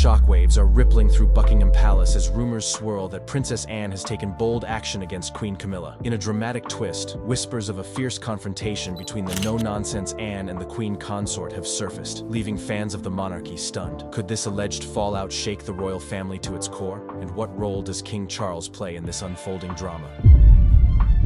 shockwaves are rippling through Buckingham Palace as rumors swirl that Princess Anne has taken bold action against Queen Camilla. In a dramatic twist, whispers of a fierce confrontation between the no-nonsense Anne and the Queen consort have surfaced, leaving fans of the monarchy stunned. Could this alleged fallout shake the royal family to its core? And what role does King Charles play in this unfolding drama?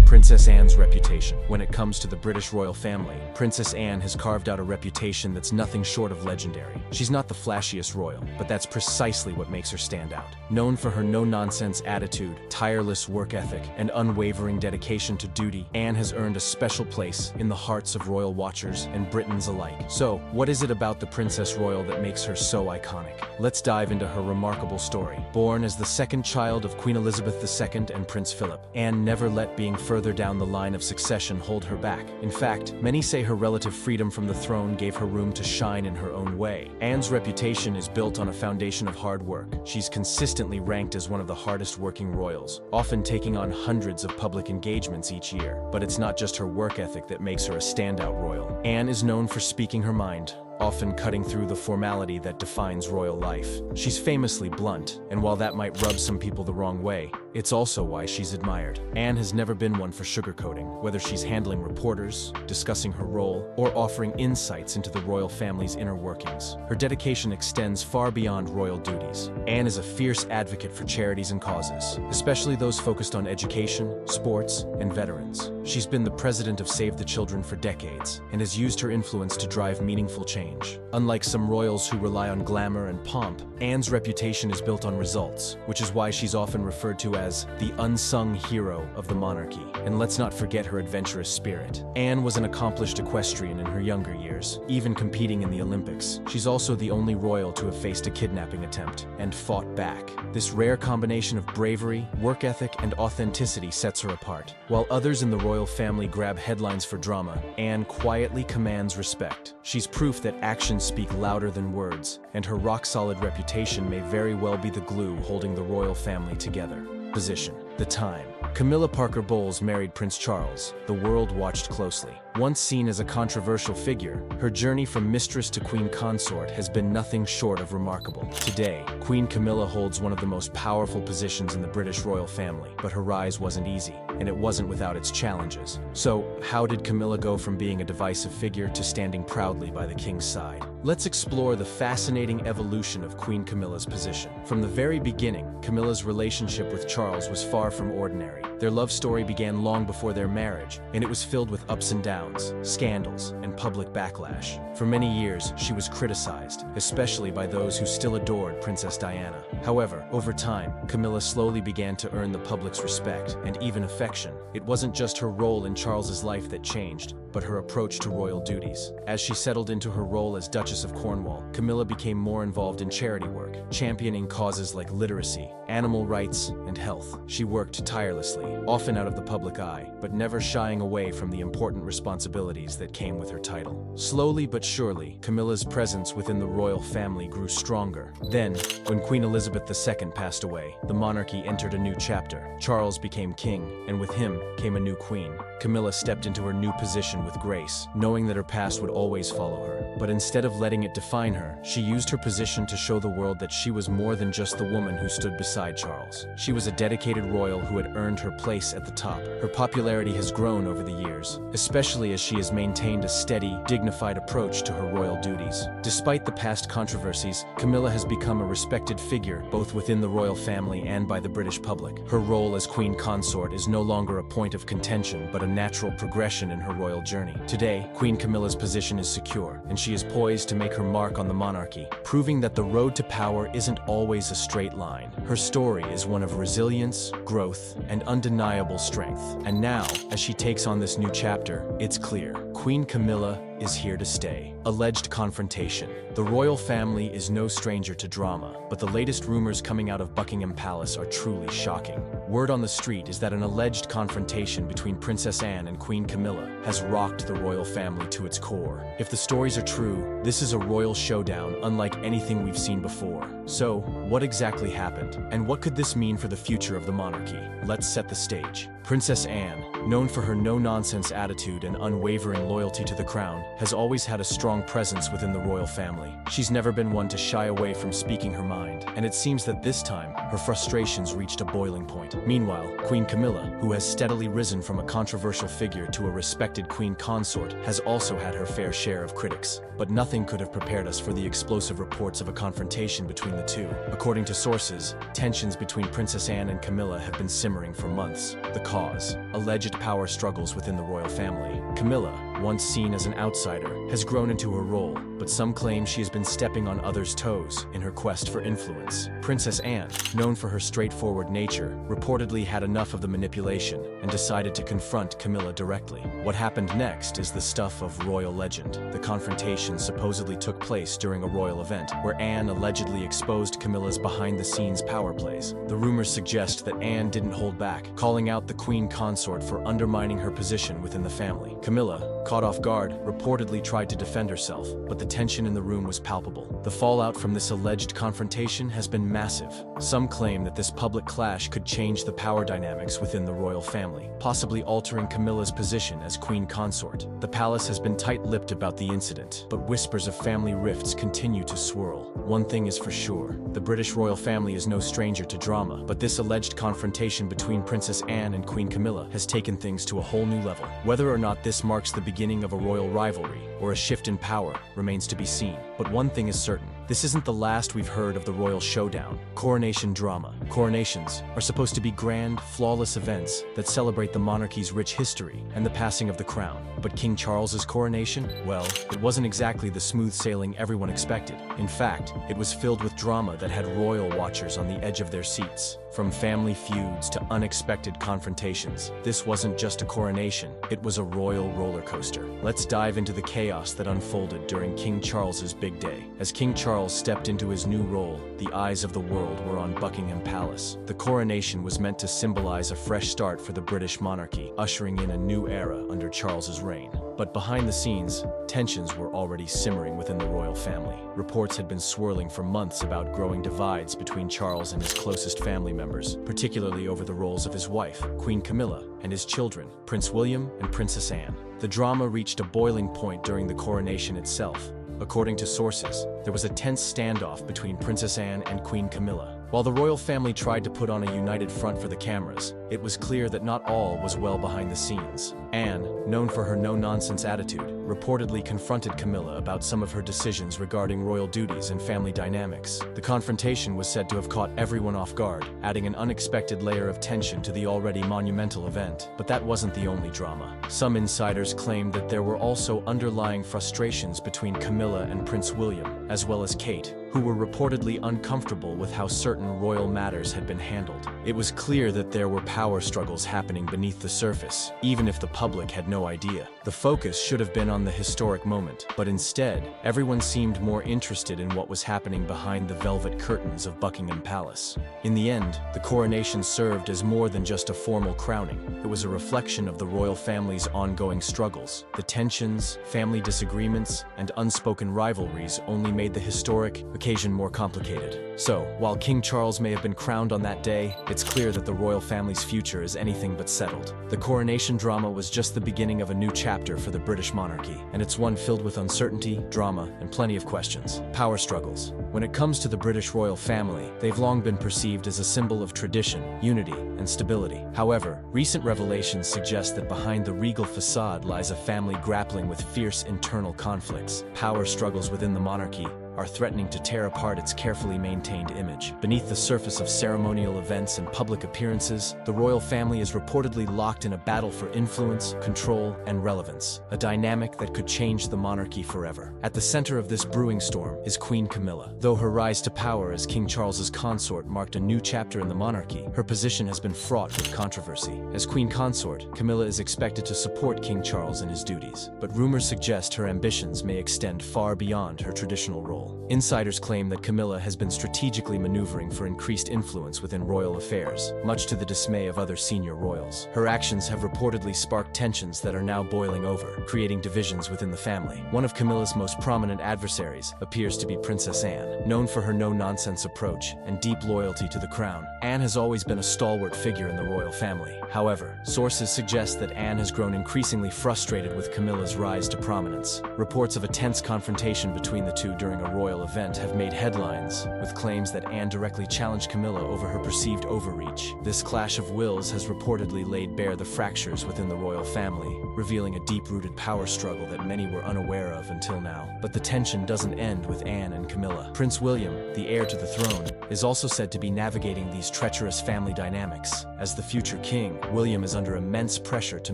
Princess Anne's reputation. When it comes to the British royal family, Princess Anne has carved out a reputation that's nothing short of legendary. She's not the flashiest royal, but that's precisely what makes her stand out. Known for her no-nonsense attitude, tireless work ethic, and unwavering dedication to duty, Anne has earned a special place in the hearts of royal watchers and Britons alike. So, what is it about the Princess Royal that makes her so iconic? Let's dive into her remarkable story. Born as the second child of Queen Elizabeth II and Prince Philip, Anne never let being further down the line of succession hold her back. In fact, many say her relative freedom from the throne gave her room to shine in her own way. Anne's reputation is built on a foundation of hard work. She's consistently ranked as one of the hardest working royals, often taking on hundreds of public engagements each year. But it's not just her work ethic that makes her a standout royal. Anne is known for speaking her mind, often cutting through the formality that defines royal life. She's famously blunt, and while that might rub some people the wrong way, it's also why she's admired. Anne has never been one for sugarcoating, whether she's handling reporters, discussing her role, or offering insights into the royal family's inner workings. Her dedication extends far beyond royal duties. Anne is a fierce advocate for charities and causes, especially those focused on education, sports, and veterans. She's been the president of Save the Children for decades, and has used her influence to drive meaningful change. Unlike some royals who rely on glamour and pomp, Anne's reputation is built on results, which is why she's often referred to as the unsung hero of the monarchy. And let's not forget her adventurous spirit. Anne was an accomplished equestrian in her younger years, even competing in the Olympics. She's also the only royal to have faced a kidnapping attempt and fought back. This rare combination of bravery, work ethic, and authenticity sets her apart. While others in the royal family grab headlines for drama, Anne quietly commands respect. She's proof that actions speak louder than words, and her rock-solid reputation may very well be the glue holding the royal family together. Position. The time. Camilla Parker Bowles married Prince Charles. The world watched closely. Once seen as a controversial figure, her journey from mistress to queen consort has been nothing short of remarkable. Today, Queen Camilla holds one of the most powerful positions in the British royal family, but her rise wasn't easy, and it wasn't without its challenges. So, how did Camilla go from being a divisive figure to standing proudly by the king's side? Let's explore the fascinating evolution of Queen Camilla's position. From the very beginning, Camilla's relationship with Charles was far from ordinary. Their love story began long before their marriage, and it was filled with ups and downs, scandals, and public backlash. For many years, she was criticized, especially by those who still adored Princess Diana. However, over time, Camilla slowly began to earn the public's respect and even affection. It wasn't just her role in Charles's life that changed, but her approach to royal duties. As she settled into her role as Duchess of Cornwall, Camilla became more involved in charity work, championing causes like literacy, animal rights, and health. She worked tirelessly, often out of the public eye, but never shying away from the important responsibilities that came with her title. Slowly but surely, Camilla's presence within the royal family grew stronger. Then, when Queen Elizabeth II passed away, the monarchy entered a new chapter. Charles became king, and with him came a new queen. Camilla stepped into her new position with grace, knowing that her past would always follow her. But instead of letting it define her, she used her position to show the world that she was more than just the woman who stood beside Charles. She was a dedicated royal who had earned her place at the top. Her popularity has grown over the years, especially as she has maintained a steady, dignified approach to her royal duties. Despite the past controversies, Camilla has become a respected figure both within the royal family and by the British public. Her role as queen consort is no longer a point of contention, but a natural progression in her royal journey. Today, Queen Camilla's position is secure, and she is poised to make her mark on the monarchy, proving that the road to power isn't always a straight line. Her story is one of resilience, growth, and undeniable strength. And now, as she takes on this new chapter, it's clear, Queen Camilla is here to stay. Alleged confrontation. The royal family is no stranger to drama, but the latest rumors coming out of Buckingham Palace are truly shocking. Word on the street is that an alleged confrontation between Princess Anne and Queen Camilla has rocked the royal family to its core. If the stories are true, this is a royal showdown unlike anything we've seen before. So, what exactly happened? And what could this mean for the future of the monarchy? Let's set the stage. Princess Anne, known for her no-nonsense attitude and unwavering loyalty to the crown, has always had a strong presence within the royal family. She's never been one to shy away from speaking her mind, and it seems that this time, her frustrations reached a boiling point. Meanwhile, Queen Camilla, who has steadily risen from a controversial figure to a respected queen consort, has also had her fair share of critics. But nothing could have prepared us for the explosive reports of a confrontation between the two. According to sources, tensions between Princess Anne and Camilla have been simmering for months. The cause: alleged power struggles within the royal family. Camilla, once seen as an outsider, has grown into her role, but some claim she has been stepping on others' toes in her quest for influence. Princess Anne, known for her straightforward nature, reportedly had enough of the manipulation and decided to confront Camilla directly. What happened next is the stuff of royal legend. The confrontation supposedly took place during a royal event, where Anne allegedly exposed Camilla's behind-the-scenes power plays. The rumors suggest that Anne didn't hold back, calling out the queen consort for undermining her position within the family. Camilla, caught off guard, reportedly tried to defend herself, but the tension in the room was palpable. The fallout from this alleged confrontation has been massive. Some claim that this public clash could change the power dynamics within the royal family, possibly altering Camilla's position as queen consort. The palace has been tight-lipped about the incident, but whispers of family rifts continue to swirl. One thing is for sure: the British royal family is no stranger to drama, but this alleged confrontation between Princess Anne and Queen Camilla has taken things to a whole new level. Whether or not this marks the beginning of a royal rivalry or a shift in power remains to be seen. But one thing is certain: this isn't the last we've heard of the royal showdown. Coronation drama. Coronations are supposed to be grand, flawless events that celebrate the monarchy's rich history and the passing of the crown. But King Charles's coronation? Well, it wasn't exactly the smooth sailing everyone expected. In fact, it was filled with drama that had royal watchers on the edge of their seats. From family feuds to unexpected confrontations, this wasn't just a coronation, it was a royal roller coaster. Let's dive into the chaos that unfolded during King Charles's big day. As King Charles stepped into his new role, the eyes of the world were on Buckingham Palace. The coronation was meant to symbolize a fresh start for the British monarchy, ushering in a new era under Charles's reign. But behind the scenes, tensions were already simmering within the royal family. Reports had been swirling for months about growing divides between Charles and his closest family members, particularly over the roles of his wife, Queen Camilla, and his children, Prince William and Princess Anne. The drama reached a boiling point during the coronation itself. According to sources, there was a tense standoff between Princess Anne and Queen Camilla. While the royal family tried to put on a united front for the cameras, it was clear that not all was well behind the scenes. Anne, known for her no-nonsense attitude, reportedly confronted Camilla about some of her decisions regarding royal duties and family dynamics. The confrontation was said to have caught everyone off guard, adding an unexpected layer of tension to the already monumental event. But that wasn't the only drama. Some insiders claimed that there were also underlying frustrations between Camilla and Prince William, as well as Kate, who were reportedly uncomfortable with how certain royal matters had been handled. It was clear that there were power struggles happening beneath the surface, even if the public had no idea. The focus should have been on the historic moment, but instead, everyone seemed more interested in what was happening behind the velvet curtains of Buckingham Palace. In the end, the coronation served as more than just a formal crowning. It was a reflection of the royal family's ongoing struggles. The tensions, family disagreements, and unspoken rivalries only made the historic occasion more complicated. So, while King Charles may have been crowned on that day, it's clear that the royal family's future is anything but settled. The coronation drama was just the beginning of a new chapter for the British monarchy, and it's one filled with uncertainty, drama, and plenty of questions. Power struggles. When it comes to the British royal family, they've long been perceived as a symbol of tradition, unity, and stability. However, recent revelations suggest that behind the regal facade lies a family grappling with fierce internal conflicts. Power struggles within the monarchy are threatening to tear apart its carefully maintained image. Beneath the surface of ceremonial events and public appearances, the royal family is reportedly locked in a battle for influence, control, and relevance, a dynamic that could change the monarchy forever. At the center of this brewing storm is Queen Camilla. Though her rise to power as King Charles's consort marked a new chapter in the monarchy, her position has been fraught with controversy. As queen consort, Camilla is expected to support King Charles in his duties, but rumors suggest her ambitions may extend far beyond her traditional role. role. Insiders claim that Camilla has been strategically maneuvering for increased influence within royal affairs, much to the dismay of other senior royals. Her actions have reportedly sparked tensions that are now boiling over, creating divisions within the family. One of Camilla's most prominent adversaries appears to be Princess Anne. Known for her no-nonsense approach and deep loyalty to the crown, Anne has always been a stalwart figure in the royal family. However, sources suggest that Anne has grown increasingly frustrated with Camilla's rise to prominence. Reports of a tense confrontation between the two during a royal event have made headlines, with claims that Anne directly challenged Camilla over her perceived overreach. This clash of wills has reportedly laid bare the fractures within the royal family, revealing a deep-rooted power struggle that many were unaware of until now. But the tension doesn't end with Anne and Camilla. Prince William, the heir to the throne, is also said to be navigating these treacherous family dynamics. As the future king, William is under immense pressure to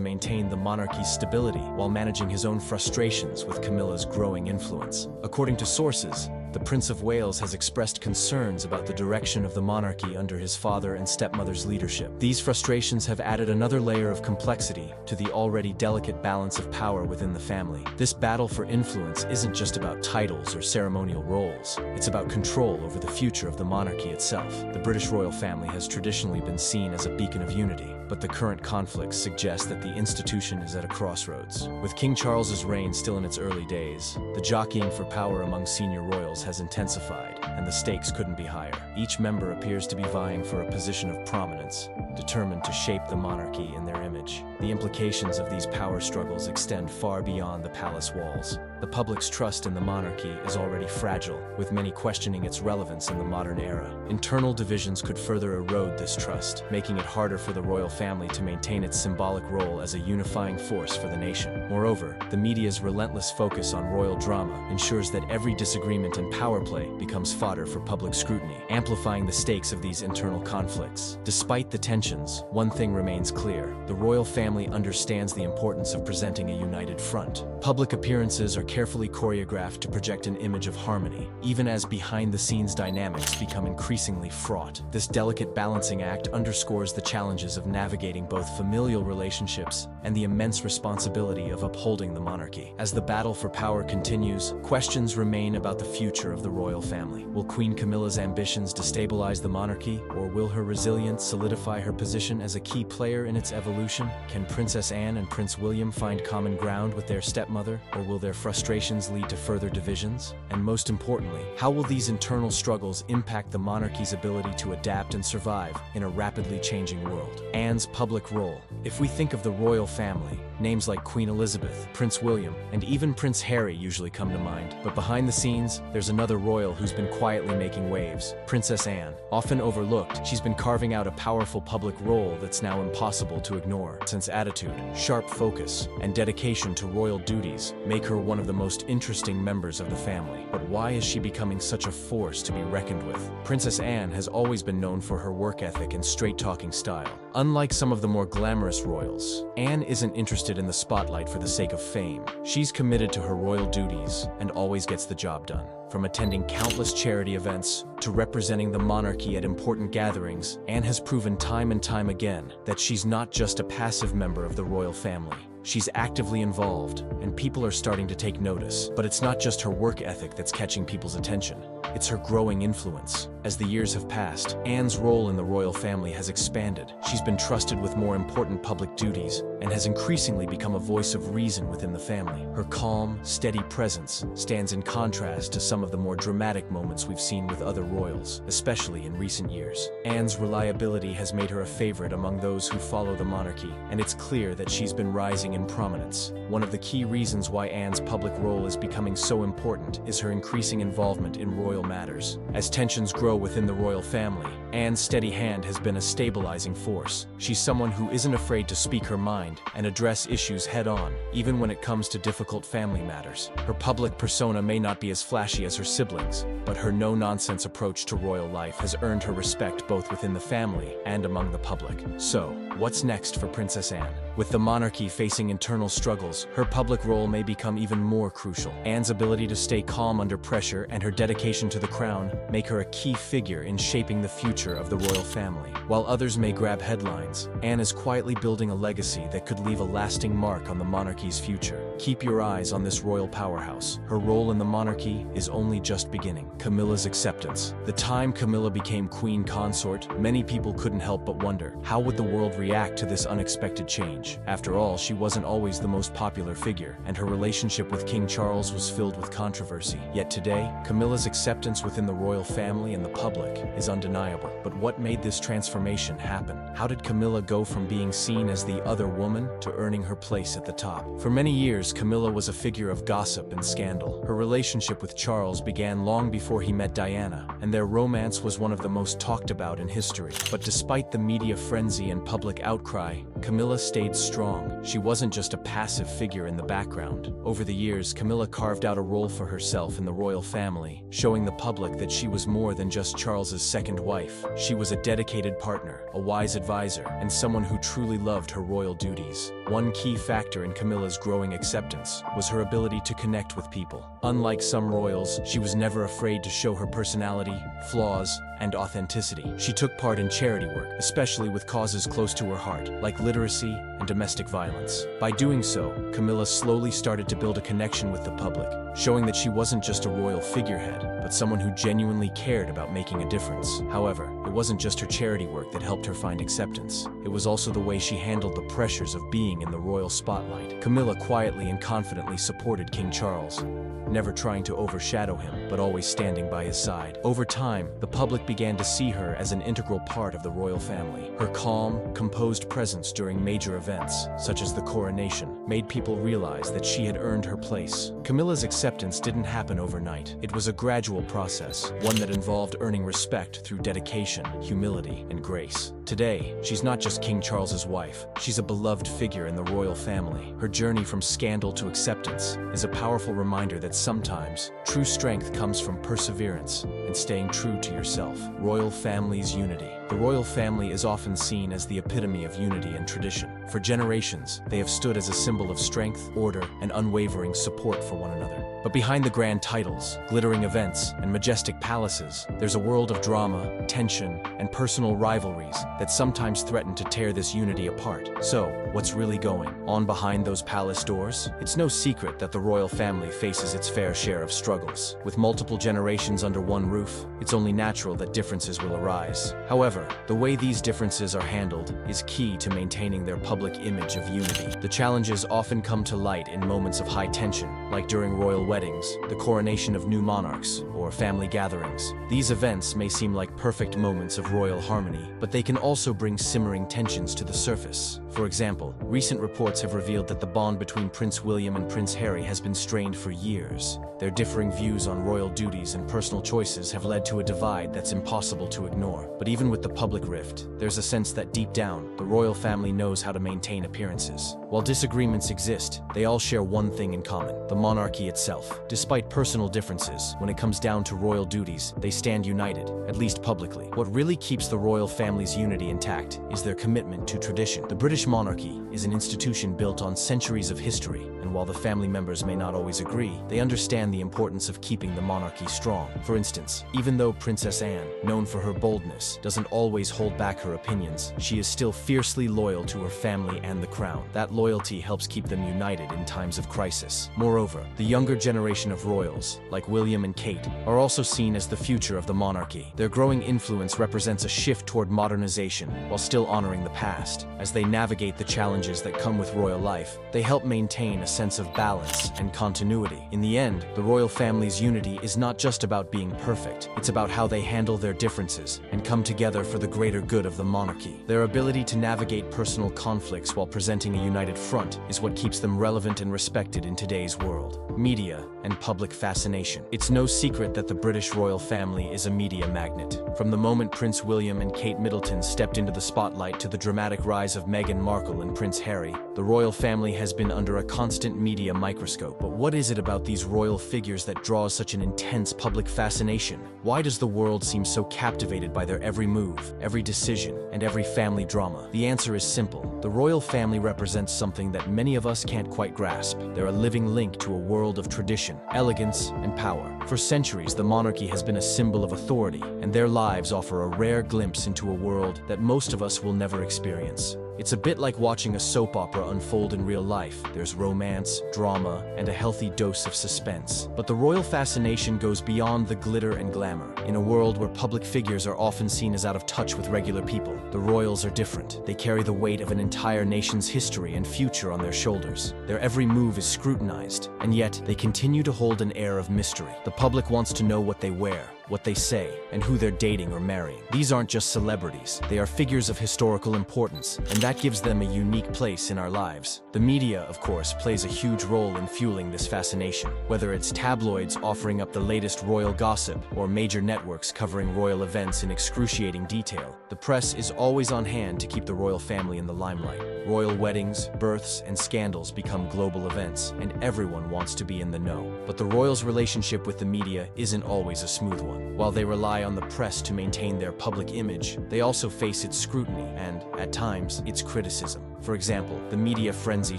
maintain the monarchy's stability while managing his own frustrations with Camilla's growing influence. According to sources, the Prince of Wales has expressed concerns about the direction of the monarchy under his father and stepmother's leadership. These frustrations have added another layer of complexity to the already delicate balance of power within the family. This battle for influence isn't just about titles or ceremonial roles. It's about control over the future of the monarchy itself. The British royal family has traditionally been seen as a beacon of unity, but the current conflicts suggest that the institution is at a crossroads. With King Charles's reign still in its early days, the jockeying for power among senior royals has intensified, and the stakes couldn't be higher. Each member appears to be vying for a position of prominence, determined to shape the monarchy in their image. The implications of these power struggles extend far beyond the palace walls. The public's trust in the monarchy is already fragile, with many questioning its relevance in the modern era. Internal divisions could further erode this trust, making it harder for the royal family to maintain its symbolic role as a unifying force for the nation. Moreover, the media's relentless focus on royal drama ensures that every disagreement and power play becomes fodder for public scrutiny, amplifying the stakes of these internal conflicts. Despite the tensions, one thing remains clear: the royal family understands the importance of presenting a united front. Public appearances are carefully choreographed to project an image of harmony, even as behind-the-scenes dynamics become increasingly fraught. This delicate balancing act underscores the challenges of navigating both familial relationships and the immense responsibility of upholding the monarchy. As the battle for power continues, questions remain about the future of the royal family. Will Queen Camilla's ambitions destabilize the monarchy, or will her resilience solidify her position as a key player in its evolution? Can Princess Anne and Prince William find common ground with their stepmother, or will their frustrations lead to further divisions? And most importantly, how will these internal struggles impact the monarchy's ability to adapt and survive in a rapidly changing world? Anne's public role. If we think of the royal family, names like Queen Elizabeth, Prince William, and even Prince Harry usually come to mind. But behind the scenes, there's another royal who's been quietly making waves: Princess Anne. Often overlooked, she's been carving out a powerful public role that's now impossible to ignore, since attitude, sharp focus, and dedication to royal duties make her one of the most interesting members of the family. But why is she becoming such a force to be reckoned with? Princess Anne has always been known for her work ethic and straight-talking style. Unlike some of the more glamorous royals, Anne isn't interested in the spotlight for the sake of fame. She's committed to her royal duties and always gets the job done. From attending countless charity events to representing the monarchy at important gatherings, Anne has proven time and time again that she's not just a passive member of the royal family. She's actively involved, and people are starting to take notice. But it's not just her work ethic that's catching people's attention. It's her growing influence. As the years have passed, Anne's role in the royal family has expanded. She's been trusted with more important public duties and has increasingly become a voice of reason within the family. Her calm, steady presence stands in contrast to some of the more dramatic moments we've seen with other royals, especially in recent years. Anne's reliability has made her a favorite among those who follow the monarchy, and it's clear that she's been rising in prominence. One of the key reasons why Anne's public role is becoming so important is her increasing involvement in royal matters. As tensions grow within the royal family, Anne's steady hand has been a stabilizing force. She's someone who isn't afraid to speak her mind and address issues head-on, even when it comes to difficult family matters. Her public persona may not be as flashy as her siblings, but her no-nonsense approach to royal life has earned her respect both within the family and among the public. So, What's next for Princess Anne? With the monarchy facing internal struggles, her public role may become even more crucial. Anne's ability to stay calm under pressure and her dedication to the crown make her a key figure in shaping the future of the royal family. While others may grab headlines, Anne is quietly building a legacy that could leave a lasting mark on the monarchy's future. Keep your eyes on this royal powerhouse. Her role in the monarchy is only just beginning. Camilla's acceptance. The time Camilla became queen consort, many people couldn't help but wonder, how would the world react to this unexpected change? After all, she wasn't always the most popular figure, and her relationship with King Charles was filled with controversy. Yet today, Camilla's acceptance within the royal family and the public is undeniable. But what made this transformation happen? How did Camilla go from being seen as the other woman to earning her place at the top? For many years, Camilla was a figure of gossip and scandal. Her relationship with Charles began long before he met Diana, and their romance was one of the most talked about in history. But despite the media frenzy and public outcry, Camilla stayed strong. She wasn't just a passive figure in the background. Over the years, Camilla carved out a role for herself in the royal family, showing the public that she was more than just Charles's second wife. She was a dedicated partner, a wise advisor, and someone who truly loved her royal duties. One key factor in Camilla's growing acceptance was her ability to connect with people. Unlike some royals, she was never afraid to show her personality, flaws, and authenticity. She took part in charity work, especially with causes close to her heart, like literacy and domestic violence. By doing so, Camilla slowly started to build a connection with the public, showing that she wasn't just a royal figurehead, but someone who genuinely cared about making a difference. However, it wasn't just her charity work that helped her find acceptance. It was also the way she handled the pressures of being in the royal spotlight. Camilla quietly and confidently supported King Charles, never trying to overshadow him, but always standing by his side. Over time, the public began to see her as an integral part of the royal family. Her calm, composed presence during major events, such as the coronation, made people realize that she had earned her place. Camilla's acceptance didn't happen overnight. It was a gradual process, one that involved earning respect through dedication, humility, and grace. Today, she's not just King Charles's wife, she's a beloved figure in the royal family. Her journey from scandal to acceptance is a powerful reminder that sometimes true strength comes from perseverance and staying true to yourself. Royal family's unity. The royal family is often seen as the epitome of unity and tradition. For generations, they have stood as a symbol of strength, order, and unwavering support for one another. But behind the grand titles, glittering events, and majestic palaces, there's a world of drama, tension, and personal rivalries that sometimes threaten to tear this unity apart. So, what's really going on behind those palace doors? It's no secret that the royal family faces its fair share of struggles. With multiple generations under one roof, it's only natural that differences will arise. However, the way these differences are handled is key to maintaining their public image of unity. The challenges often come to light in moments of high tension, like during royal weddings, the coronation of new monarchs, or family gatherings. These events may seem like perfect moments of royal harmony, but they can also bring simmering tensions to the surface. For example, recent reports have revealed that the bond between Prince William and Prince Harry has been strained for years. Their differing views on royal duties and personal choices have led to a divide that's impossible to ignore. But even with the public rift, there's a sense that deep down, the royal family knows how to maintain appearances. While disagreements exist, they all share one thing in common: the monarchy itself. Despite personal differences, when it comes down to royal duties, they stand united, at least publicly. What really keeps the royal family's unity intact is their commitment to tradition. The British monarchy is an institution built on centuries of history, and while the family members may not always agree, they understand the importance of keeping the monarchy strong. For instance, even though Princess Anne, known for her boldness, doesn't always hold back her opinions, she is still fiercely loyal to her family and the crown. That loyalty helps keep them united in times of crisis. Moreover, the younger generation of royals, like William and Kate, are also seen as the future of the monarchy. Their growing influence represents a shift toward modernization while still honoring the past. As they navigate the challenges that come with royal life, they help maintain a sense of balance and continuity. In the end, the royal family's unity is not just about being perfect, it's about how they handle their differences and come together for the greater good of the monarchy. Their ability to navigate personal conflicts while presenting a united front is what keeps them relevant and respected in today's world. Media and public fascination. It's no secret that the British royal family is a media magnet. From the moment Prince William and Kate Middleton stepped into the spotlight to the dramatic rise of Meghan Markle and Prince Harry, the royal family has been under a constant media microscope. But what is it about these royal figures that draws such an intense public fascination? Why does the world seem so captivated by their every move? move, every decision, and every family drama? The answer is simple. The royal family represents something that many of us can't quite grasp. They're a living link to a world of tradition, elegance, and power. For centuries, the monarchy has been a symbol of authority, and their lives offer a rare glimpse into a world that most of us will never experience. It's a bit like watching a soap opera unfold in real life. There's romance, drama, and a healthy dose of suspense. But the royal fascination goes beyond the glitter and glamour. In a world where public figures are often seen as out of touch with regular people, the royals are different. They carry the weight of an entire nation's history and future on their shoulders. Their every move is scrutinized, and yet they continue to hold an air of mystery. The public wants to know what they wear, what they say, and who they're dating or marrying. These aren't just celebrities. They are figures of historical importance, and that gives them a unique place in our lives. The media, of course, plays a huge role in fueling this fascination. Whether it's tabloids offering up the latest royal gossip or major networks covering royal events in excruciating detail, the press is always on hand to keep the royal family in the limelight. Royal weddings, births, and scandals become global events, and everyone wants to be in the know. But the royals' relationship with the media isn't always a smooth one. While they rely on the press to maintain their public image, they also face its scrutiny and, at times, its criticism. For example, the media frenzy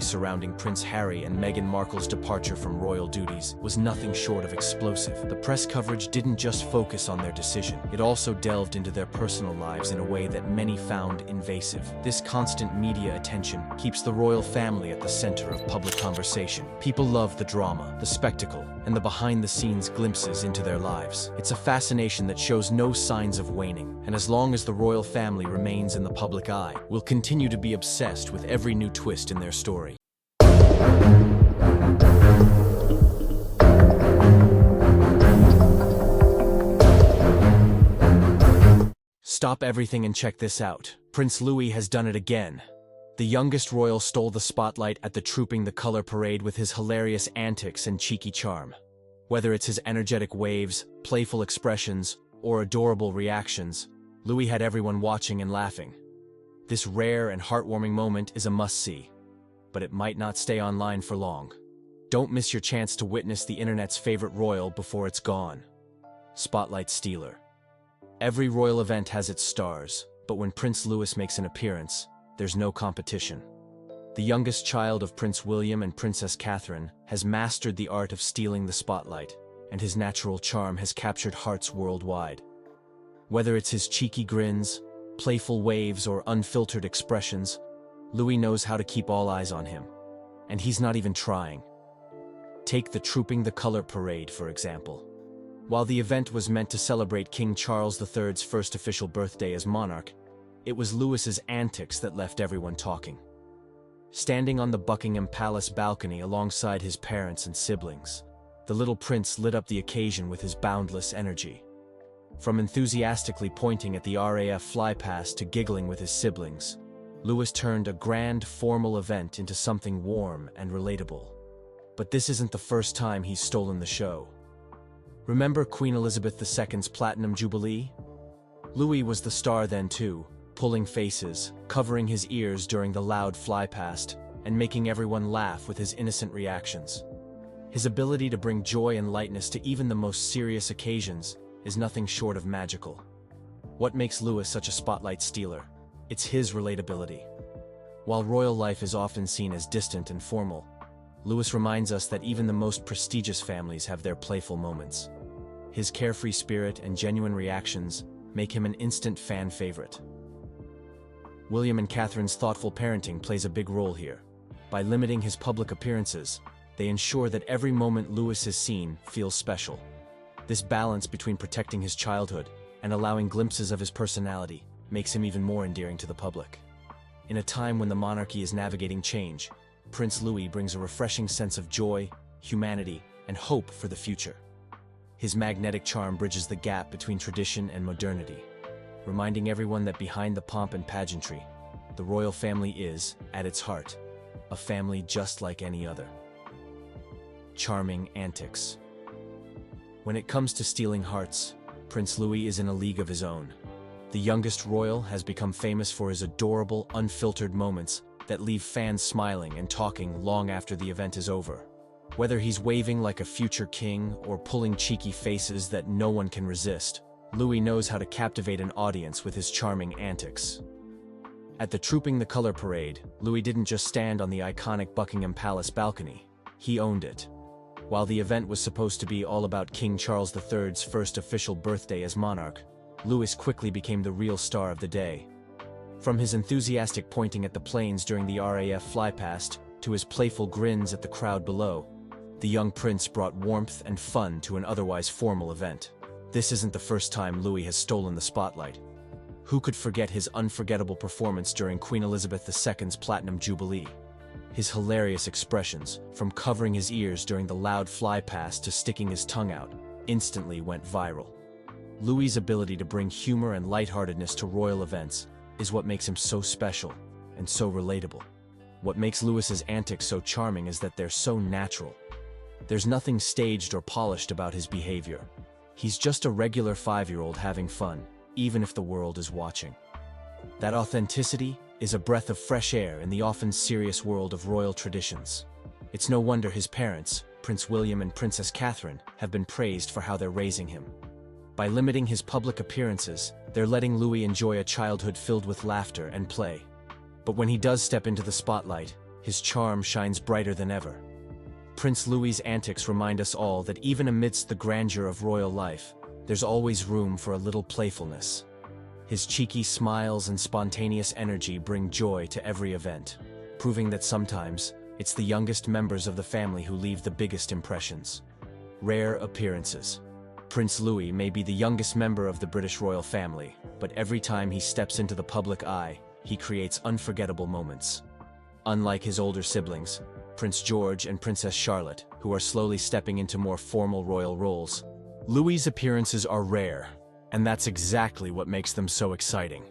surrounding Prince Harry and Meghan Markle's departure from royal duties was nothing short of explosive. The press coverage didn't just focus on their decision, it also delved into their personal lives in a way that many found invasive. This constant media attention keeps the royal family at the center of public conversation. People love the drama, the spectacle, and the behind-the-scenes glimpses into their lives. It's a fascination that shows no signs of waning, and as long as the royal family remains in the public eye, we'll continue to be obsessed with every new twist in their story. Stop everything and check this out. Prince Louis has done it again. The youngest royal stole the spotlight at the Trooping the Color parade with his hilarious antics and cheeky charm. Whether it's his energetic waves, playful expressions, or adorable reactions, Louis had everyone watching and laughing. This rare and heartwarming moment is a must-see, but it might not stay online for long. Don't miss your chance to witness the internet's favorite royal before it's gone. Spotlight Stealer. Every royal event has its stars, but when Prince Louis makes an appearance, there's no competition. The youngest child of Prince William and Princess Catherine has mastered the art of stealing the spotlight, and his natural charm has captured hearts worldwide. Whether it's his cheeky grins, playful waves, or unfiltered expressions, Louis knows how to keep all eyes on him. And he's not even trying. Take the Trooping the Color parade, for example. While the event was meant to celebrate King Charles III's first official birthday as monarch, it was Louis's antics that left everyone talking. Standing on the Buckingham Palace balcony alongside his parents and siblings, the little prince lit up the occasion with his boundless energy. From enthusiastically pointing at the RAF flypast to giggling with his siblings, Louis turned a grand, formal event into something warm and relatable. But this isn't the first time he's stolen the show. Remember Queen Elizabeth II's Platinum Jubilee? Louis was the star then too, pulling faces, covering his ears during the loud flypast, and making everyone laugh with his innocent reactions. His ability to bring joy and lightness to even the most serious occasions is nothing short of magical. What makes Louis such a spotlight stealer? It's his relatability. While royal life is often seen as distant and formal, Louis reminds us that even the most prestigious families have their playful moments. His carefree spirit and genuine reactions make him an instant fan favorite. William and Catherine's thoughtful parenting plays a big role here. By limiting his public appearances, they ensure that every moment Louis is seen feels special. This balance between protecting his childhood and allowing glimpses of his personality makes him even more endearing to the public. In a time when the monarchy is navigating change, Prince Louis brings a refreshing sense of joy, humanity, and hope for the future. His magnetic charm bridges the gap between tradition and modernity, reminding everyone that behind the pomp and pageantry, the royal family is, at its heart, a family just like any other. Charming antics. When it comes to stealing hearts, Prince Louis is in a league of his own. The youngest royal has become famous for his adorable, unfiltered moments that leave fans smiling and talking long after the event is over. Whether he's waving like a future king or pulling cheeky faces that no one can resist, Louis knows how to captivate an audience with his charming antics. At the Trooping the Color parade, Louis didn't just stand on the iconic Buckingham Palace balcony, he owned it. While the event was supposed to be all about King Charles III's first official birthday as monarch, Louis quickly became the real star of the day. From his enthusiastic pointing at the planes during the RAF flypast to his playful grins at the crowd below, the young prince brought warmth and fun to an otherwise formal event. This isn't the first time Louis has stolen the spotlight. Who could forget his unforgettable performance during Queen Elizabeth II's Platinum Jubilee? His hilarious expressions, from covering his ears during the loud flypast to sticking his tongue out, instantly went viral. Louis's ability to bring humor and lightheartedness to royal events is what makes him so special and so relatable. What makes Louis's antics so charming is that they're so natural. There's nothing staged or polished about his behavior. He's just a regular 5-year-old having fun, even if the world is watching. That authenticity is a breath of fresh air in the often serious world of royal traditions. It's no wonder his parents, Prince William and Princess Catherine, have been praised for how they're raising him. By limiting his public appearances, they're letting Louis enjoy a childhood filled with laughter and play. But when he does step into the spotlight, his charm shines brighter than ever. Prince Louis's antics remind us all that even amidst the grandeur of royal life, there's always room for a little playfulness. His cheeky smiles and spontaneous energy bring joy to every event, proving that sometimes it's the youngest members of the family who leave the biggest impressions. Rare appearances. Prince Louis may be the youngest member of the British royal family, but every time he steps into the public eye, he creates unforgettable moments. Unlike his older siblings, Prince George and Princess Charlotte, who are slowly stepping into more formal royal roles, Louis's appearances are rare, and that's exactly what makes them so exciting.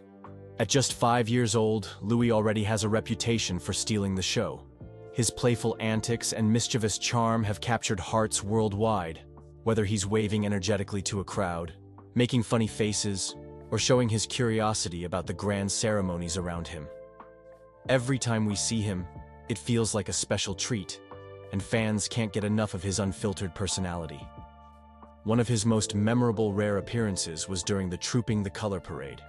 At just 5 years old, Louis already has a reputation for stealing the show. His playful antics and mischievous charm have captured hearts worldwide, whether he's waving energetically to a crowd, making funny faces, or showing his curiosity about the grand ceremonies around him. Every time we see him, it feels like a special treat, and fans can't get enough of his unfiltered personality. One of his most memorable rare appearances was during the Trooping the Color parade.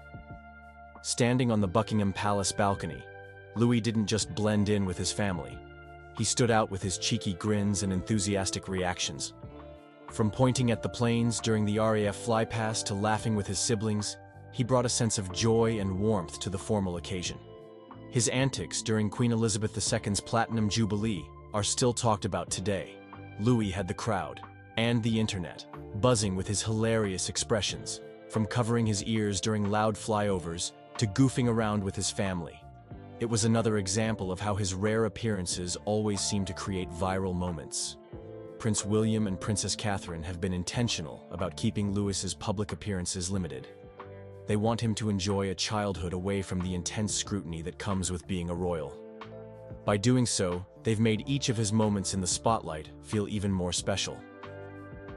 Standing on the Buckingham Palace balcony, Louis didn't just blend in with his family. He stood out with his cheeky grins and enthusiastic reactions. From pointing at the planes during the RAF flypast to laughing with his siblings, he brought a sense of joy and warmth to the formal occasion. His antics during Queen Elizabeth II's Platinum Jubilee are still talked about today. Louis had the crowd, and the internet, buzzing with his hilarious expressions, from covering his ears during loud flyovers to goofing around with his family. It was another example of how his rare appearances always seem to create viral moments. Prince William and Princess Catherine have been intentional about keeping Louis's public appearances limited. They want him to enjoy a childhood away from the intense scrutiny that comes with being a royal. By doing so, they've made each of his moments in the spotlight feel even more special.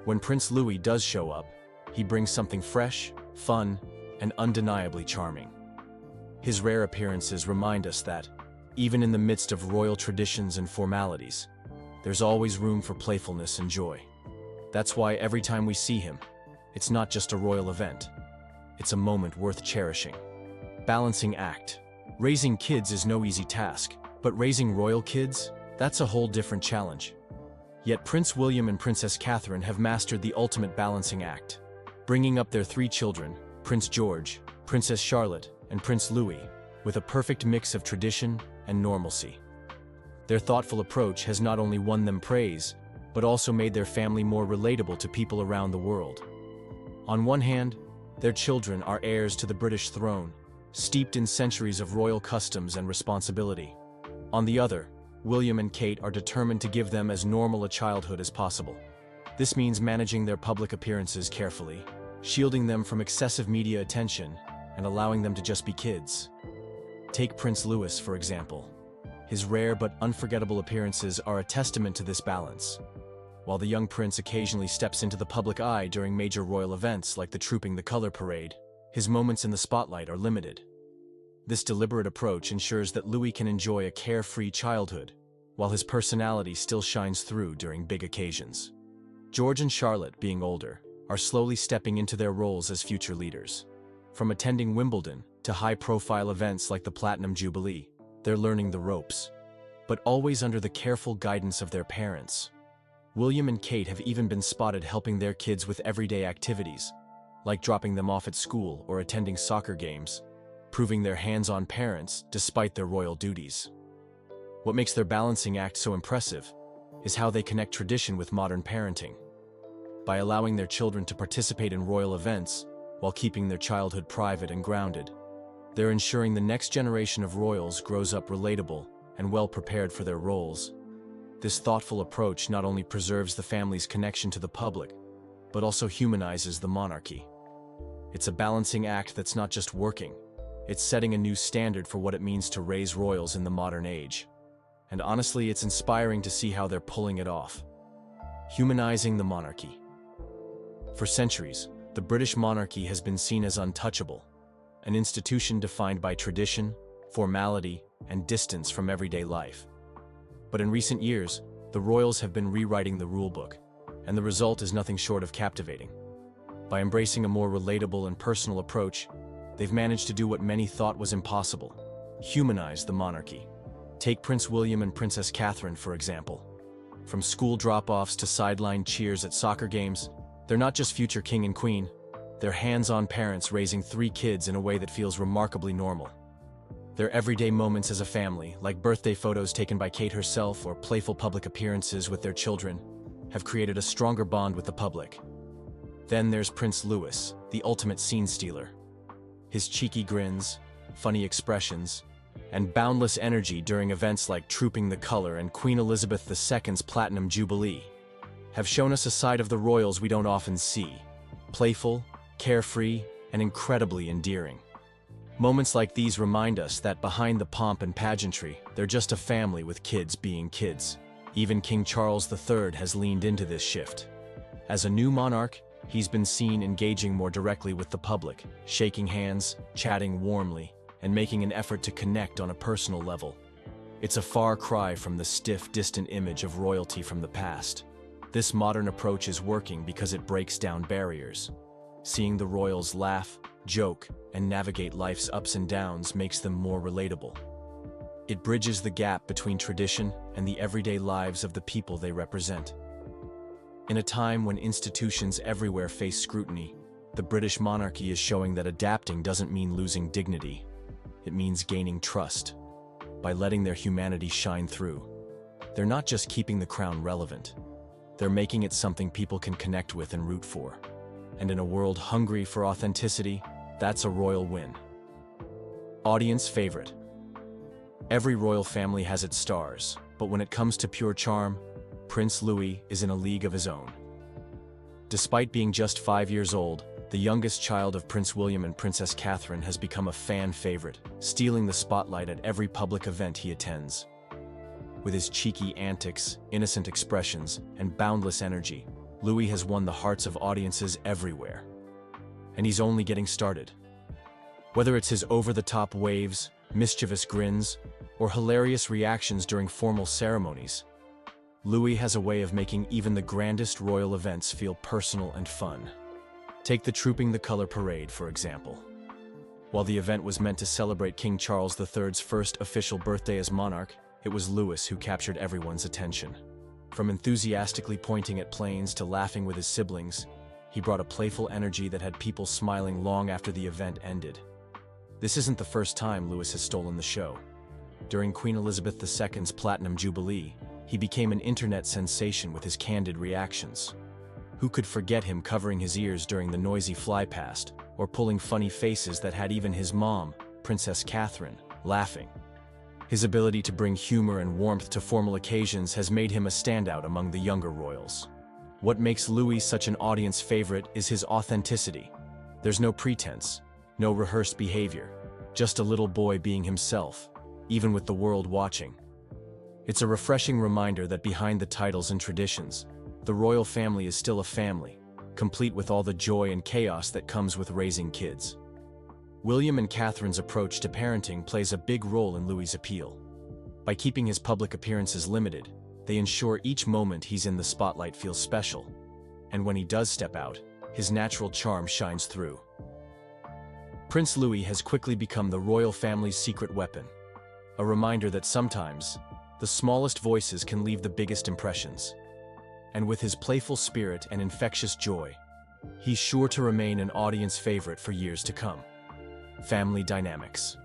When Prince Louis does show up, he brings something fresh, fun, and undeniably charming. His rare appearances remind us that, even in the midst of royal traditions and formalities, there's always room for playfulness and joy. That's why every time we see him, it's not just a royal event. It's a moment worth cherishing. Balancing act. Raising kids is no easy task, but raising royal kids, that's a whole different challenge. Yet Prince William and Princess Catherine have mastered the ultimate balancing act, bringing up their 3 children, Prince George, Princess Charlotte, and Prince Louis, with a perfect mix of tradition and normalcy. Their thoughtful approach has not only won them praise, but also made their family more relatable to people around the world. On one hand, their children are heirs to the British throne, steeped in centuries of royal customs and responsibility. On the other, William and Kate are determined to give them as normal a childhood as possible. This means managing their public appearances carefully, shielding them from excessive media attention, and allowing them to just be kids. Take Prince Louis, for example. His rare but unforgettable appearances are a testament to this balance. While the young prince occasionally steps into the public eye during major royal events like the Trooping the Color parade, his moments in the spotlight are limited. This deliberate approach ensures that Louis can enjoy a carefree childhood, while his personality still shines through during big occasions. George and Charlotte, being older, are slowly stepping into their roles as future leaders. From attending Wimbledon to high-profile events like the Platinum Jubilee, they're learning the ropes, but always under the careful guidance of their parents. William and Kate have even been spotted helping their kids with everyday activities, like dropping them off at school or attending soccer games, proving they're hands-on parents despite their royal duties. What makes their balancing act so impressive is how they connect tradition with modern parenting. By allowing their children to participate in royal events while keeping their childhood private and grounded, they're ensuring the next generation of royals grows up relatable and well prepared for their roles. This thoughtful approach not only preserves the family's connection to the public, but also humanizes the monarchy. It's a balancing act that's not just working, it's setting a new standard for what it means to raise royals in the modern age. And honestly, it's inspiring to see how they're pulling it off. Humanizing the monarchy. For centuries, the British monarchy has been seen as untouchable, an institution defined by tradition, formality, and distance from everyday life. But in recent years, the royals have been rewriting the rulebook, and the result is nothing short of captivating. By embracing a more relatable and personal approach, they've managed to do what many thought was impossible: humanize the monarchy. Take Prince William and Princess Catherine, for example. From school drop-offs to sideline cheers at soccer games, they're not just future king and queen, they're hands-on parents raising 3 kids in a way that feels remarkably normal. Their everyday moments as a family, like birthday photos taken by Kate herself or playful public appearances with their children, have created a stronger bond with the public. Then there's Prince Louis, the ultimate scene stealer. His cheeky grins, funny expressions, and boundless energy during events like Trooping the Colour and Queen Elizabeth II's Platinum Jubilee have shown us a side of the royals we don't often see: playful, carefree, and incredibly endearing. Moments like these remind us that behind the pomp and pageantry, they're just a family with kids being kids. Even King Charles III has leaned into this shift. As a new monarch, he's been seen engaging more directly with the public, shaking hands, chatting warmly, and making an effort to connect on a personal level. It's a far cry from the stiff, distant image of royalty from the past. This modern approach is working because it breaks down barriers. Seeing the royals laugh, joke, and navigate life's ups and downs makes them more relatable. It bridges the gap between tradition and the everyday lives of the people they represent. In a time when institutions everywhere face scrutiny, the British monarchy is showing that adapting doesn't mean losing dignity. It means gaining trust. By letting their humanity shine through, they're not just keeping the crown relevant, they're making it something people can connect with and root for. And in a world hungry for authenticity, that's a royal win. Audience favorite. Every royal family has its stars, but when it comes to pure charm, Prince Louis is in a league of his own. Despite being just 5 years old, the youngest child of Prince William and Princess Catherine has become a fan favorite, stealing the spotlight at every public event he attends. With his cheeky antics, innocent expressions, and boundless energy, Louis has won the hearts of audiences everywhere. And he's only getting started. Whether it's his over-the-top waves, mischievous grins, or hilarious reactions during formal ceremonies, Louis has a way of making even the grandest royal events feel personal and fun. Take the Trooping the Colour parade, for example. While the event was meant to celebrate King Charles III's first official birthday as monarch, it was Louis who captured everyone's attention. From enthusiastically pointing at planes to laughing with his siblings, he brought a playful energy that had people smiling long after the event ended. This isn't the first time Louis has stolen the show. During Queen Elizabeth II's Platinum Jubilee, he became an internet sensation with his candid reactions. Who could forget him covering his ears during the noisy flypast, or pulling funny faces that had even his mom, Princess Catherine, laughing? His ability to bring humor and warmth to formal occasions has made him a standout among the younger royals. What makes Louis such an audience favorite is his authenticity. There's no pretense, no rehearsed behavior, just a little boy being himself, even with the world watching. It's a refreshing reminder that behind the titles and traditions, the royal family is still a family, complete with all the joy and chaos that comes with raising kids. William and Catherine's approach to parenting plays a big role in Louis's appeal. By keeping his public appearances limited, they ensure each moment he's in the spotlight feels special. And when he does step out, his natural charm shines through. Prince Louis has quickly become the royal family's secret weapon, a reminder that sometimes, the smallest voices can leave the biggest impressions. And with his playful spirit and infectious joy, he's sure to remain an audience favorite for years to come. Family dynamics.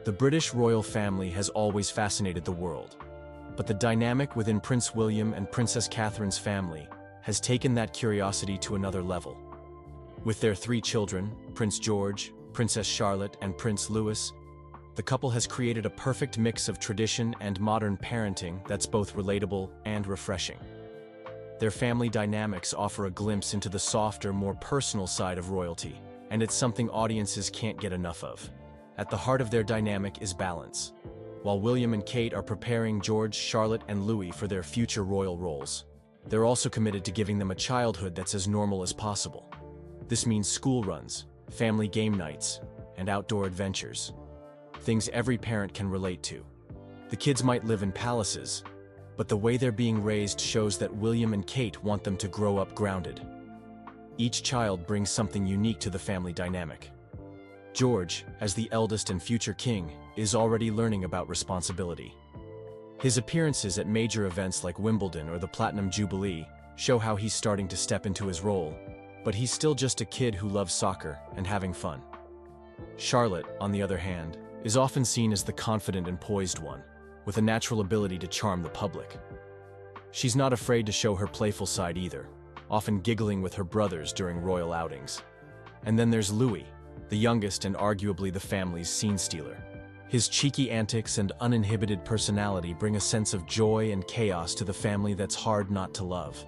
The British royal family has always fascinated the world, but the dynamic within Prince William and Princess Catherine's family has taken that curiosity to another level. With their 3 children, Prince George, Princess Charlotte, and Prince Louis, the couple has created a perfect mix of tradition and modern parenting that's both relatable and refreshing. Their family dynamics offer a glimpse into the softer, more personal side of royalty, and it's something audiences can't get enough of. At the heart of their dynamic is balance. While William and Kate are preparing George, Charlotte, and Louis for their future royal roles, they're also committed to giving them a childhood that's as normal as possible. This means school runs, family game nights, and outdoor adventures. Things every parent can relate to. The kids might live in palaces, but the way they're being raised shows that William and Kate want them to grow up grounded. Each child brings something unique to the family dynamic. George, as the eldest and future king, is already learning about responsibility. His appearances at major events like Wimbledon or the Platinum Jubilee show how he's starting to step into his role, but he's still just a kid who loves soccer and having fun. Charlotte, on the other hand, is often seen as the confident and poised one, with a natural ability to charm the public. She's not afraid to show her playful side either, often giggling with her brothers during royal outings. And then there's Louis, the youngest and arguably the family's scene stealer. His cheeky antics and uninhibited personality bring a sense of joy and chaos to the family that's hard not to love.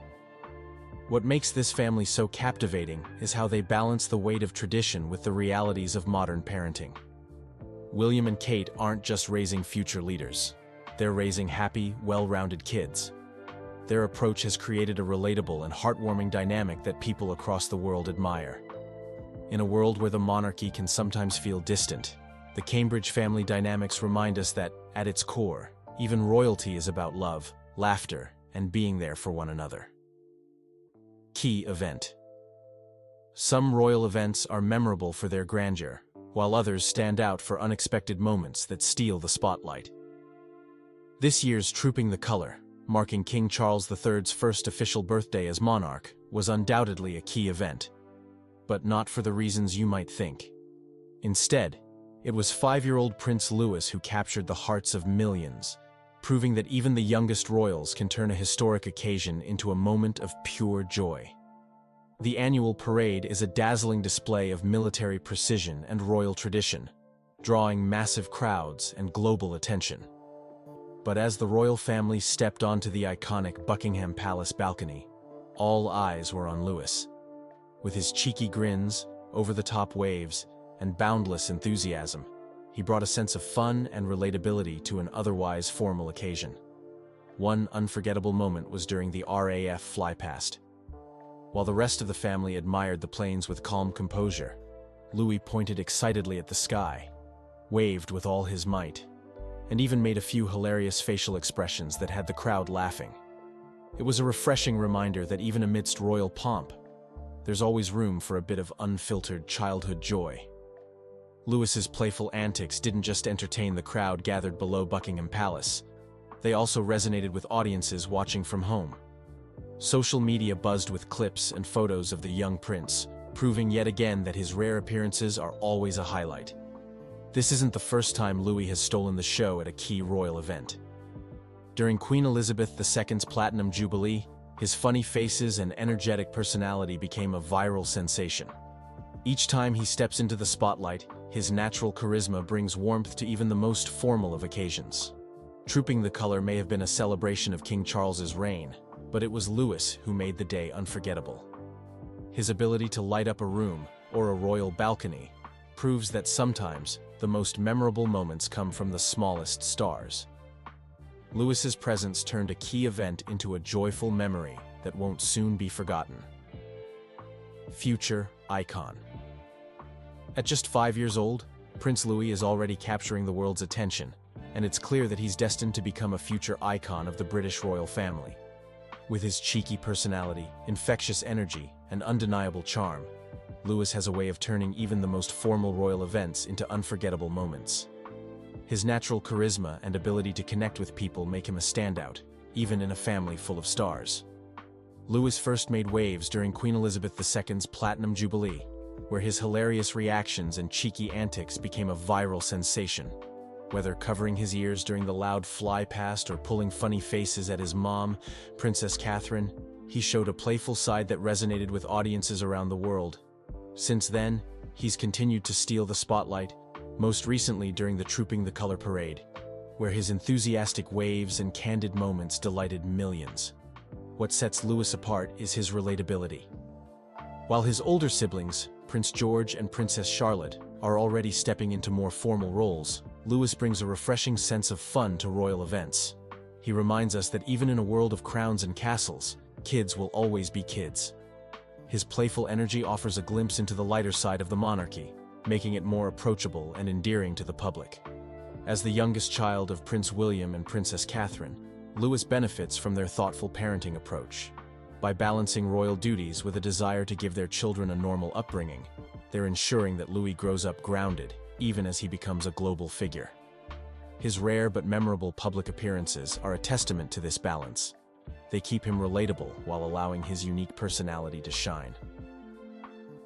What makes this family so captivating is how they balance the weight of tradition with the realities of modern parenting. William and Kate aren't just raising future leaders. They're raising happy, well-rounded kids. Their approach has created a relatable and heartwarming dynamic that people across the world admire. In a world where the monarchy can sometimes feel distant, the Cambridge family dynamics remind us that, at its core, even royalty is about love, laughter, and being there for one another. Key event. Some royal events are memorable for their grandeur, while others stand out for unexpected moments that steal the spotlight. This year's Trooping the Colour, marking King Charles III's first official birthday as monarch, was undoubtedly a key event. But not for the reasons you might think. Instead, it was 5-year-old Prince Louis who captured the hearts of millions, proving that even the youngest royals can turn a historic occasion into a moment of pure joy. The annual parade is a dazzling display of military precision and royal tradition, drawing massive crowds and global attention. But as the royal family stepped onto the iconic Buckingham Palace balcony, all eyes were on Louis. With his cheeky grins, over-the-top waves, and boundless enthusiasm, he brought a sense of fun and relatability to an otherwise formal occasion. One unforgettable moment was during the RAF flypast. While the rest of the family admired the planes with calm composure, Louis pointed excitedly at the sky, waved with all his might, and even made a few hilarious facial expressions that had the crowd laughing. It was a refreshing reminder that even amidst royal pomp, there's always room for a bit of unfiltered childhood joy. Louis's playful antics didn't just entertain the crowd gathered below Buckingham Palace. They also resonated with audiences watching from home. Social media buzzed with clips and photos of the young prince, proving yet again that his rare appearances are always a highlight. This isn't the first time Louis has stolen the show at a key royal event. During Queen Elizabeth II's Platinum Jubilee, his funny faces and energetic personality became a viral sensation. Each time he steps into the spotlight, his natural charisma brings warmth to even the most formal of occasions. Trooping the Colour may have been a celebration of King Charles's reign, but it was Louis who made the day unforgettable. His ability to light up a room or a royal balcony proves that sometimes the most memorable moments come from the smallest stars. Louis's presence turned a key event into a joyful memory that won't soon be forgotten. Future icon. At just 5 years old, Prince Louis is already capturing the world's attention, and it's clear that he's destined to become a future icon of the British royal family. With his cheeky personality, infectious energy, and undeniable charm, Louis has a way of turning even the most formal royal events into unforgettable moments. His natural charisma and ability to connect with people make him a standout, even in a family full of stars. Louis first made waves during Queen Elizabeth II's Platinum Jubilee, where his hilarious reactions and cheeky antics became a viral sensation. Whether covering his ears during the loud fly-past or pulling funny faces at his mom, Princess Catherine, he showed a playful side that resonated with audiences around the world. Since then, he's continued to steal the spotlight, most recently during the Trooping the Color parade, where his enthusiastic waves and candid moments delighted millions. What sets Louis apart is his relatability. While his older siblings, Prince George and Princess Charlotte, are already stepping into more formal roles, Louis brings a refreshing sense of fun to royal events. He reminds us that even in a world of crowns and castles, kids will always be kids. His playful energy offers a glimpse into the lighter side of the monarchy, making it more approachable and endearing to the public. As the youngest child of Prince William and Princess Catherine, Louis benefits from their thoughtful parenting approach. By balancing royal duties with a desire to give their children a normal upbringing, they're ensuring that Louis grows up grounded, even as he becomes a global figure. His rare but memorable public appearances are a testament to this balance. They keep him relatable while allowing his unique personality to shine.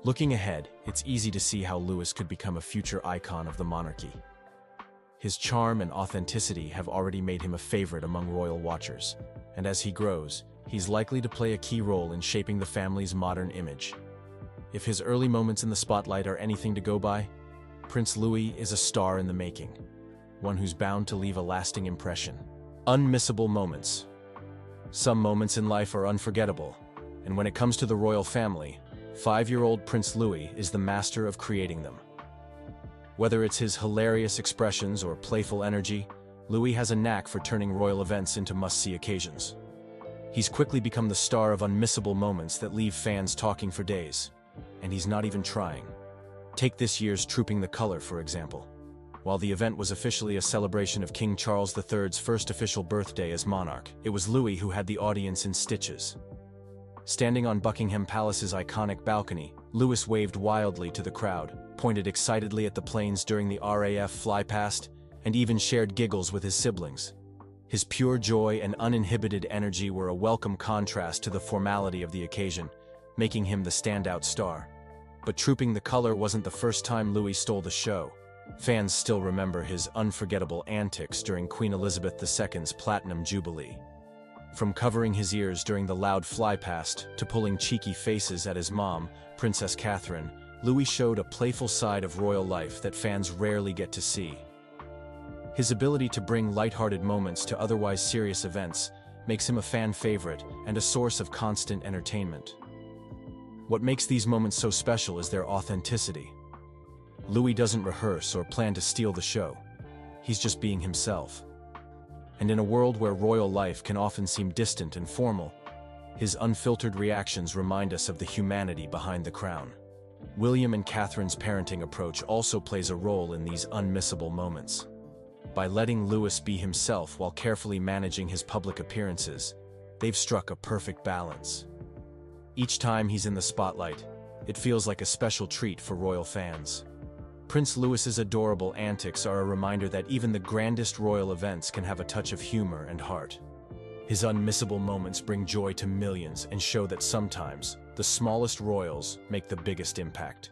Looking ahead, it's easy to see how Louis could become a future icon of the monarchy. His charm and authenticity have already made him a favorite among royal watchers, and as he grows, he's likely to play a key role in shaping the family's modern image. If his early moments in the spotlight are anything to go by, Prince Louis is a star in the making, one who's bound to leave a lasting impression. Unmissable moments. Some moments in life are unforgettable, and when it comes to the royal family, 5-year-old Prince Louis is the master of creating them. Whether it's his hilarious expressions or playful energy, Louis has a knack for turning royal events into must-see occasions. He's quickly become the star of unmissable moments that leave fans talking for days, and he's not even trying. Take this year's Trooping the Color, for example. While the event was officially a celebration of King Charles III's first official birthday as monarch, it was Louis who had the audience in stitches. Standing on Buckingham Palace's iconic balcony, Louis waved wildly to the crowd, pointed excitedly at the planes during the RAF flypast, and even shared giggles with his siblings. His pure joy and uninhibited energy were a welcome contrast to the formality of the occasion, making him the standout star. But Trooping the Color wasn't the first time Louis stole the show. Fans still remember his unforgettable antics during Queen Elizabeth II's Platinum Jubilee. From covering his ears during the loud flypast to pulling cheeky faces at his mom, Princess Catherine, Louis showed a playful side of royal life that fans rarely get to see. His ability to bring lighthearted moments to otherwise serious events makes him a fan favorite and a source of constant entertainment. What makes these moments so special is their authenticity. Louis doesn't rehearse or plan to steal the show. He's just being himself. And in a world where royal life can often seem distant and formal, his unfiltered reactions remind us of the humanity behind the crown. William and Catherine's parenting approach also plays a role in these unmissable moments. By letting Louis be himself while carefully managing his public appearances, they've struck a perfect balance. Each time he's in the spotlight, it feels like a special treat for royal fans. Prince Louis's adorable antics are a reminder that even the grandest royal events can have a touch of humor and heart. His unmissable moments bring joy to millions and show that sometimes the smallest royals make the biggest impact.